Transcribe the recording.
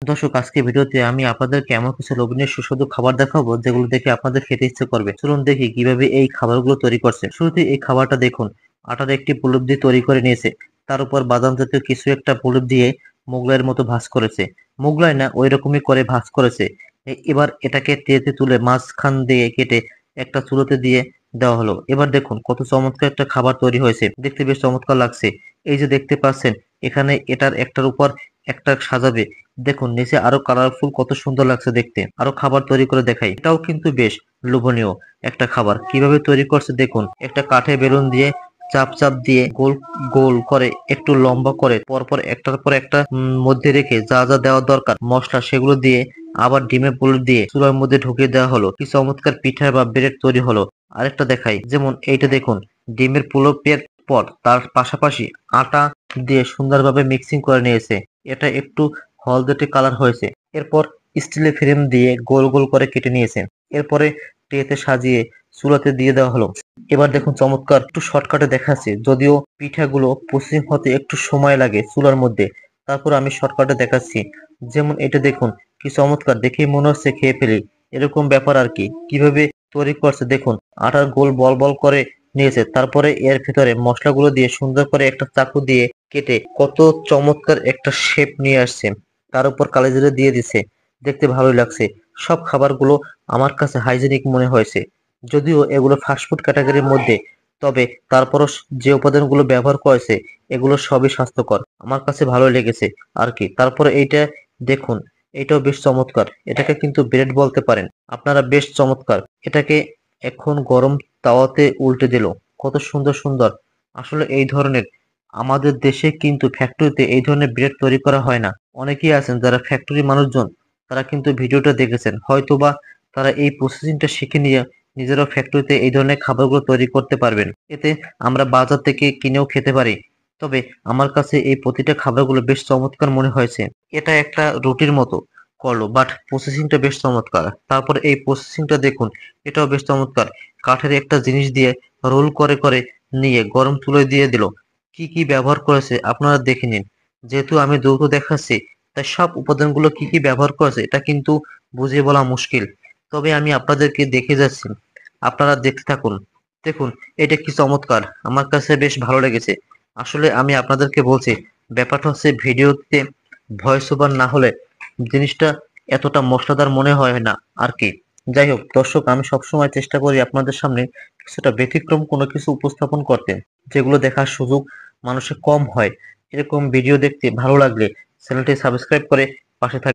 দর্শক, আজকে ভিডিওতে আমি আপনাদেরকে এমন কিছু লোভনীয় সুস্বাদু খাবার দেখাবো যেগুলো দেখে আপনাদের খেতে ইচ্ছে করবে। চলুন দেখি কিভাবে এই খাবারগুলো তৈরি করছে। শুরুতে এই খাবারটা দেখুন, আটার একটি প্রলেপ দিয়ে তৈরি করে নিয়েছে। তার উপর বাদাম জাতীয় কিছু একটা প্রলেপ দিয়ে মোগলাইয়ের মতো ভাঁজ করেছে। মোগলাই না, ওই রকমই করে ভাঁজ করেছে। এবার এটাকে ট্রেতে তুলে মাঝখান দিয়ে কেটে একটা চুলোতে দিয়ে দেওয়া হলো। এবার দেখুন কত চমৎকার একটা খাবার তৈরি হয়েছে, দেখতে বেশ চমৎকার লাগছে। এই যে দেখতে পাচ্ছেন, এখানে এটার একটার উপর একটা সাজাবে। দেখুন নিচে আরো কালারফুল, কত সুন্দর লাগছে দেখতে। আরো খাবার তৈরি করে দেখাই, এটাও কিন্তু বেশ লোভনীয় একটা খাবার। কিভাবে তৈরি করছে দেখুন, একটা কাঠে বেলুন দিয়ে চাপ চাপ দিয়ে গোল গোল করে একটু লম্বা করে পরপর একটার পর একটা মধ্যে রেখে যা যা দেওয়া দরকার মশলা সেগুলো দিয়ে আবার ডিমের পুর দিয়ে চুলার মধ্যে ঢুকিয়ে দেওয়া হলো। কি চমৎকার পিঠা বা ব্রেড তৈরি হলো। আরেকটা দেখাই, যেমন এইটা দেখুন, ডিমের পুলপের পর তার পাশাপাশি আটা দিয়ে সুন্দরভাবে মিক্সিং করে নিয়েছে। এটা একটু হলদেটে কালার হয়েছে। এরপর স্টিলের ফ্রেম দিয়ে গোল গোল করে কেটে নিয়েছে। এরপরে ট্রেতে সাজিয়ে চুলাতে দিয়ে দেওয়া হলো। এবার দেখুন চমৎকার একটু শর্টকাটে দেখাচ্ছে, যদিও পিঠাগুলো প্রসেসিং হতে একটু সময় লাগে চুলার মধ্যে। তারপর আমি শর্টকাটে দেখাচ্ছি। যেমন এটা দেখুন, কি চমৎকার, দেখেই মনে হচ্ছে খেয়ে ফেলি এরকম ব্যাপার আর কি। কিভাবে তৈরি করছে দেখুন, আটার গোল বল বল করে নিয়েছে। তারপরে এর ভিতরে মশলাগুলো দিয়ে সুন্দর করে একটা চাকু দিয়ে কেটে কত চমৎকার একটা শেপ নিয়ে আসছে। তার উপর কালিজিরা দিয়ে দিছে, দেখতে ভালোই লাগছে। সব খাবারগুলো আমার কাছে হাইজেনিক মনে হয়েছে, যদিও এগুলো ফাস্টফুড ক্যাটাগরির মধ্যে। তবে তারপরও যে উপাদানগুলো ব্যবহার করেছে এগুলো সবই স্বাস্থ্যকর, আমার কাছে ভালো লেগেছে আর কি। তারপরে এইটা দেখুন, এটাও বেশ চমৎকার। এটাকে কিন্তু ব্রেড বলতে পারেন আপনারা, বেশ চমৎকার। এটাকে এখন গরম তাওয়াতে উল্টে দিল, কত সুন্দর সুন্দর। আসলে এই ধরনের আমাদের দেশে কিন্তু ফ্যাক্টরিতে এই ধরনের ব্রেড তৈরি করা হয় না। অনেকেই আছেন যারা ফ্যাক্টরি মানুষজন, তারা কিন্তু ভিডিওটা দেখেছেন, হয়তোবা তারা এই প্রসেসিংটা শিখে নিয়ে নিজেরাও ফ্যাক্টরিতে এই ধরনের খাবারগুলো তৈরি করতে পারবেন। এতে আমরা বাজার থেকে কিনেও খেতে পারি। তবে আমার কাছে এই প্রতিটা খাবারগুলো বেশ চমৎকার মনে হয়েছে। এটা একটা রুটির মতো করলো, বাট প্রসেসিংটা বেশ চমৎকার। তারপর এই প্রসেসিংটা দেখুন, এটাও বেশ চমৎকার। কাঠের একটা জিনিস দিয়ে রোল করে করে নিয়ে গরম চুলোয় দিয়ে দিল। কি কি ব্যবহার করেছে আপনারা দেখে নিন। যেহেতু আমি দ্রুত দেখাচ্ছি, তাই সব উপাদানগুলো কি কি ব্যবহার করেছে এটা কিন্তু বুঝিয়ে বলা মুশকিল। তবে আমি আপনাদেরকে দেখে যাচ্ছি, আপনারা দেখতে থাকুন। দেখুন এটা কি চমৎকার, আমার কাছে বেশ ভালো লেগেছে। আসলে আমি আপনাদেরকে বলছি, ব্যাপারটা হচ্ছে ভিডিওতে ভয়েস ওভার না হলে জিনিসটা এতটা মশলাদার মনে হয় না আর কি। যাই হোক দর্শক, আমি সবসময় চেষ্টা করি আপনাদের সামনে কিছুটা ব্যতিক্রম কোনো কিছু উপস্থাপন করতে, যেগুলো দেখার সুযোগ মানুষের কম হয়। এরকম ভিডিও দেখতে ভালো লাগলে চ্যানেলটি সাবস্ক্রাইব করে পাশে থাকবেন।